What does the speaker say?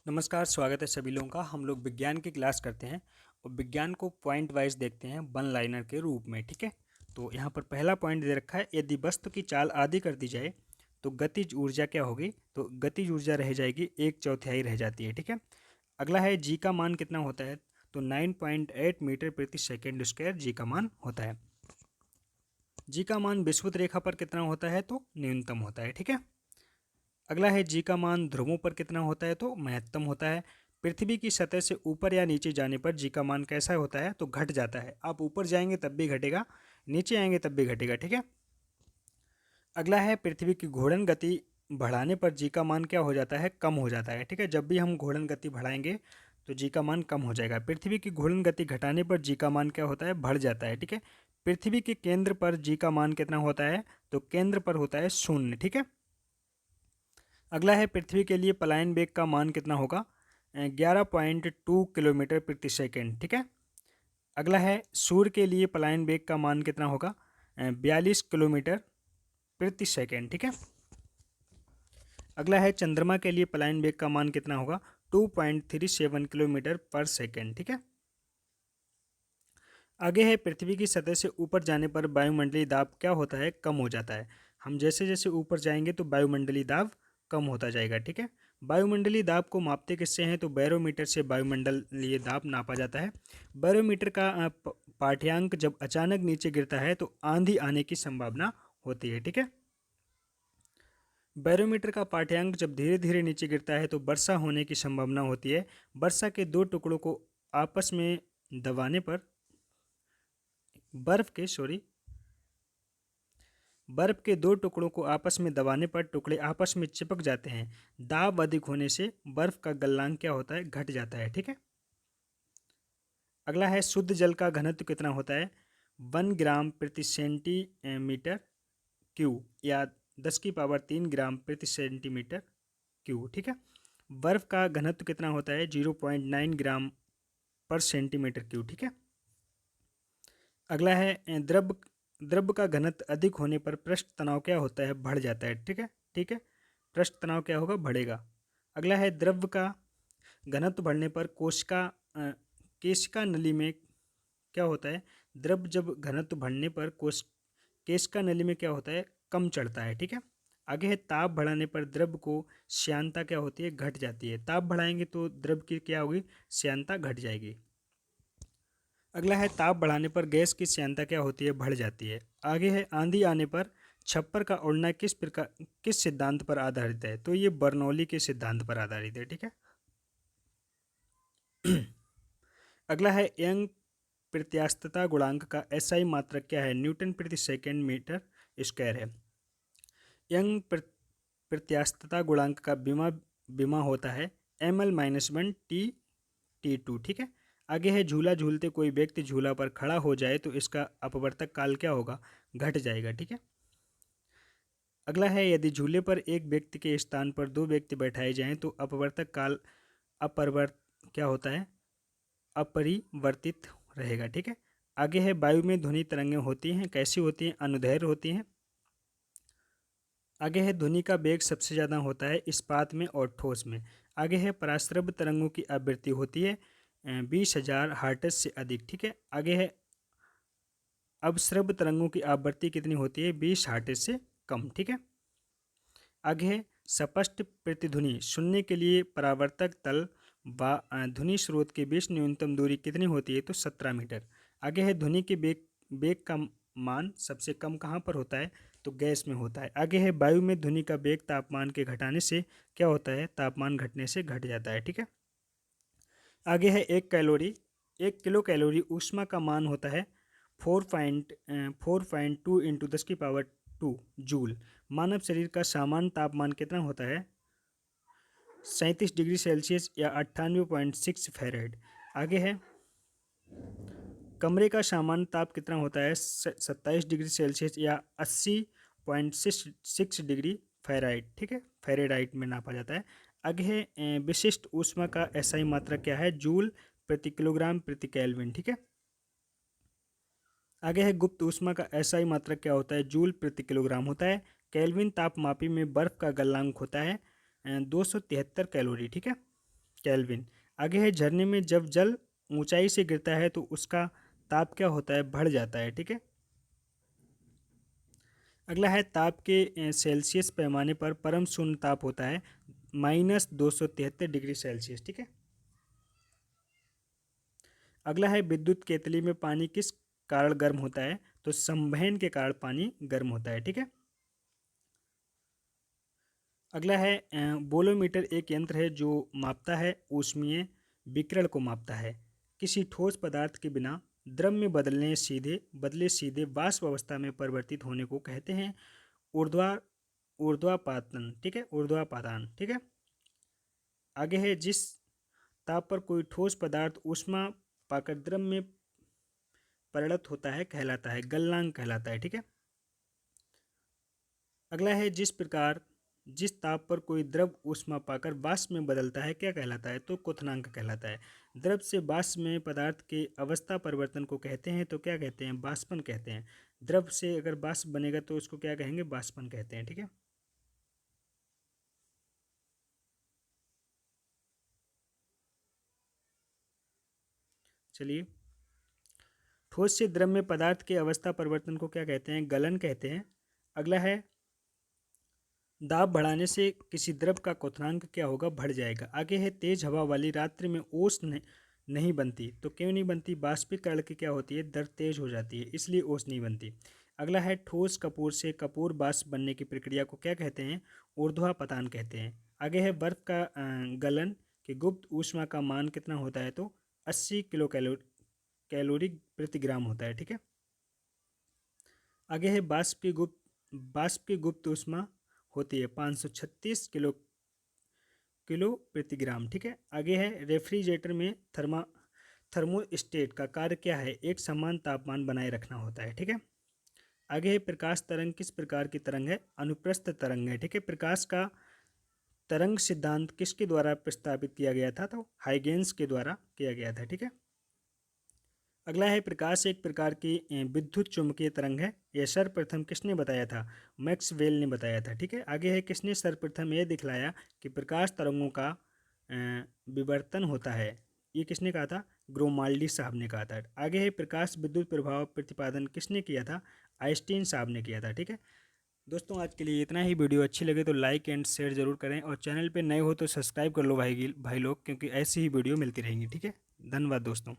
नमस्कार, स्वागत है सभी लोगों का। हम लोग विज्ञान की क्लास करते हैं और विज्ञान को पॉइंट वाइज देखते हैं वन लाइनर के रूप में। ठीक है, तो यहाँ पर पहला पॉइंट दे रखा है, यदि वस्तु की चाल आधी कर दी जाए तो गतिज ऊर्जा क्या होगी। तो गतिज ऊर्जा रह जाएगी 1/4 रह जाती है। ठीक है, अगला है जी का मान कितना होता है। तो 9.8 मीटर प्रति सेकेंड स्क्वायर जी का मान होता है। जी का मान विषुवत रेखा पर कितना होता है, तो न्यूनतम होता है। ठीक है, अगला है जी का मान ध्रुवों पर कितना होता है, तो महत्तम होता है। पृथ्वी की सतह से ऊपर या नीचे जाने पर जी का मान कैसा होता है, तो घट जाता है। आप ऊपर जाएंगे तब भी घटेगा, नीचे आएंगे तब भी घटेगा। ठीक है, अगला है पृथ्वी की घूर्णन गति बढ़ाने पर जी का मान क्या हो जाता है, कम हो जाता है। ठीक है, जब भी हम घूर्णन गति बढ़ाएंगे तो जी का मान कम हो जाएगा। पृथ्वी की घूर्णन गति घटाने पर जी का मान क्या होता है, बढ़ जाता है। ठीक है, पृथ्वी के केंद्र पर जी का मान कितना होता है, तो केंद्र पर होता है 0। ठीक है, अगला है पृथ्वी के लिए पलायन वेग का मान कितना होगा, 11.2 किलोमीटर प्रति सेकेंड। ठीक है, अगला है सूर्य के लिए पलायन वेग का मान कितना होगा, 42 किलोमीटर प्रति सेकेंड। ठीक है, अगला है चंद्रमा के लिए पलायन वेग का मान कितना होगा, 2.37 किलोमीटर पर सेकेंड। ठीक है, आगे है पृथ्वी की सतह से ऊपर जाने पर वायुमंडलीय दाब क्या होता है, कम हो जाता है। हम जैसे जैसे ऊपर जाएंगे तो वायुमंडलीय दाब कम होता जाएगा। ठीक है, वायुमंडलीय दाब को मापते किससे हैं, तो बैरोमीटर से वायुमंडलीय दाब नापा जाता है। बैरोमीटर का पाठ्यांक जब अचानक नीचे गिरता है तो आंधी आने की संभावना होती है। ठीक है, बैरोमीटर का पाठ्यांक जब धीरे धीरे नीचे गिरता है तो वर्षा होने की संभावना होती है। वर्षा के दो टुकड़ों को आपस में दबाने पर बर्फ के दो टुकड़ों को आपस में दबाने पर टुकड़े आपस में चिपक जाते हैं। दाब अधिक होने से बर्फ का गलनांक क्या होता है, घट जाता है। ठीक है, अगला है शुद्ध जल का घनत्व कितना होता है, 1 ग्राम प्रति सेंटीमीटर क्यू या 10 की पावर 3 ग्राम प्रति सेंटीमीटर क्यू। ठीक है, बर्फ का घनत्व कितना होता है, 0.9 ग्राम पर सेंटीमीटर क्यू। ठीक है, अगला है द्रव का घनत्व अधिक होने पर पृष्ठ तनाव क्या होता है, बढ़ जाता है। ठीक है, पृष्ठ तनाव क्या होगा, बढ़ेगा। अगला है द्रव का घनत्व बढ़ने पर केशिका नली में क्या होता है, द्रव जब घनत्व बढ़ने पर केशिका नली में क्या होता है, कम चढ़ता है। ठीक है, आगे है ताप बढ़ाने पर द्रव को श्यानता क्या होती है, घट जाती है। ताप बढ़ाएंगे तो द्रव की क्या होगी, श्यानता घट जाएगी। अगला है ताप बढ़ाने पर गैस की श्यानता क्या होती है, बढ़ जाती है। आगे है आंधी आने पर छप्पर का उड़ना किस सिद्धांत पर आधारित है, तो ये बर्नौली के सिद्धांत पर आधारित है। ठीक है, अगला है यंग प्रत्यास्थता गुणांक का एसआई मात्रक क्या है, न्यूटन प्रति सेकेंड मीटर स्क्वायर है। यंग प्रत्यास्थता गुणांक का विमा होता है ml-1 T2। ठीक है, आगे है झूला झूलते कोई व्यक्ति झूला पर खड़ा हो जाए तो इसका अपवर्तक काल क्या होगा, घट जाएगा। ठीक है, अगला है यदि झूले पर एक व्यक्ति के स्थान पर दो व्यक्ति बैठाए जाएं तो अपवर्तक काल अपरिवर्त क्या होता है, अपरिवर्तित रहेगा। ठीक है, आगे है वायु में ध्वनि तरंगें होती हैं, कैसी होती हैं, अनुदैर्घ्य होती हैं। आगे है ध्वनि का वेग सबसे ज़्यादा होता है इस्पात में और ठोस में। आगे है पराश्रव्य तरंगों की आवृत्ति होती है 20,000 हर्ट्ज से अधिक। ठीक है, आगे है अपश्रव्य तरंगों की आवृत्ति कितनी होती है, 20 हर्ट्ज से कम। ठीक है, आगे है स्पष्ट प्रतिध्वनि सुनने के लिए परावर्तक तल व ध्वनि स्रोत के बीच न्यूनतम दूरी कितनी होती है, तो 17 मीटर। आगे है ध्वनि के वेग का मान सबसे कम कहाँ पर होता है, तो गैस में होता है। आगे है वायु में ध्वनि का वेग तापमान के घटाने से क्या होता है, तापमान घटने से घट जाता है। ठीक है, आगे है 1 किलो कैलोरी ऊष्मा का मान होता है 4.2 इंटू 10 की पावर 2 जूल। मानव शरीर का सामान्य तापमान कितना होता है, 37 डिग्री सेल्सियस या 98.6 फ़ारेनहाइट। आगे है कमरे का सामान्य ताप कितना होता है, 27 डिग्री सेल्सियस या 80.6 डिग्री फ़ारेनहाइट। ठीक है, फ़ारेनहाइट में नापा जाता है। आगे है विशिष्ट ऊष्मा का एसआई मात्रा क्या है, जूल प्रति किलोग्राम प्रति केल्विन। ठीक है, आगे है गुप्त ऊष्मा का एसआई मात्रक क्या होता है, जूल प्रति किलोग्राम होता है। केल्विन तापमापी में बर्फ का गलनांक होता है 273 कैलोरी। ठीक है, केल्विन। आगे है झरने में जब जल ऊंचाई से गिरता है तो उसका ताप क्या होता है, बढ़ जाता है। ठीक है। अगला है ताप के सेल्सियस पैमाने पर परम शून्य ताप होता है -273 डिग्री सेल्सियस। ठीक है। अगला है विद्युत केतली में पानी किस कारण गर्म होता है, तो संवहन के कारण पानी गर्म होता है। ठीक है। अगला है बोलोमीटर एक यंत्र है जो मापता है ऊष्मीय विकिरण को मापता है। किसी ठोस पदार्थ के बिना द्रव में बदले सीधे वाष्प अवस्था में परिवर्तित होने को कहते हैं ऊर्ध्वा ऊर्ध्वापातन। ठीक है, ऊर्ध्वापातान। ठीक है। आगे है जिस ताप पर कोई ठोस पदार्थ ऊष्मा पाकर द्रव में परिणत होता है कहलाता है गलनांक कहलाता है। ठीक है। अगला है जिस ताप पर कोई द्रव ऊष्मा पाकर वाष्प में बदलता है क्या कहलाता है, तो क्वथनांक कहलाता है। द्रव से वाष्प में पदार्थ के अवस्था परिवर्तन को कहते हैं तो क्या कहते हैं, वाष्पन कहते हैं। द्रव से अगर वाष्प बनेगा तो उसको क्या कहेंगे, वाष्पन कहते हैं। ठीक है। चलिए, ठोस से द्रव में पदार्थ के अवस्था परिवर्तन को क्या कहते हैं, गलन कहते हैं। अगला है दाब बढ़ाने से किसी द्रव का क्वथनांक क्या होगा, बढ़ जाएगा। आगे है तेज हवा वाली रात्रि में ओस नहीं बनती, तो क्यों नहीं बनती, बाष्पीकरण की क्या होती है, दर तेज हो जाती है, इसलिए ओस नहीं बनती। अगला है ठोस कपूर से कपूर बाष्प बनने की प्रक्रिया को क्या कहते हैं, ऊर्ध्वापतान कहते हैं। आगे है बर्फ का गलन की गुप्त ऊष्मा का मान कितना होता है, तो 80 किलो कैलोरी प्रति ग्राम होता है। ठीक है। आगे है बाष्प की गुप्त ऊष्मा होती है 536 किलो प्रति ग्राम। ठीक है। आगे है रेफ्रिजरेटर में थर्मोस्टेट का कार्य क्या है, एक समान तापमान बनाए रखना होता है। ठीक है। आगे है प्रकाश तरंग किस प्रकार की तरंग है, अनुप्रस्थ तरंग है। ठीक है। प्रकाश का तरंग सिद्धांत किसके द्वारा प्रस्तावित किया गया था, तो हाइगेंस के द्वारा किया गया था। ठीक है। अगला है प्रकाश एक प्रकार की विद्युत चुंबकीय तरंग है। यह सर्वप्रथम किसने बताया था, मैक्सवेल ने बताया था। ठीक है। आगे है किसने सर्वप्रथम यह दिखलाया कि प्रकाश तरंगों का विवर्तन होता है, ये किसने कहा था, ग्रोमाल्डी साहब ने कहा था। आगे है प्रकाश विद्युत प्रभाव प्रतिपादन किसने किया था, आइंस्टीन साहब ने किया था। ठीक है। दोस्तों आज के लिए इतना ही। वीडियो अच्छी लगे तो लाइक एंड शेयर जरूर करें और चैनल पे नए हो तो सब्सक्राइब कर लो भाई लोग, क्योंकि ऐसी ही वीडियो मिलती रहेंगी। ठीक है। धन्यवाद दोस्तों।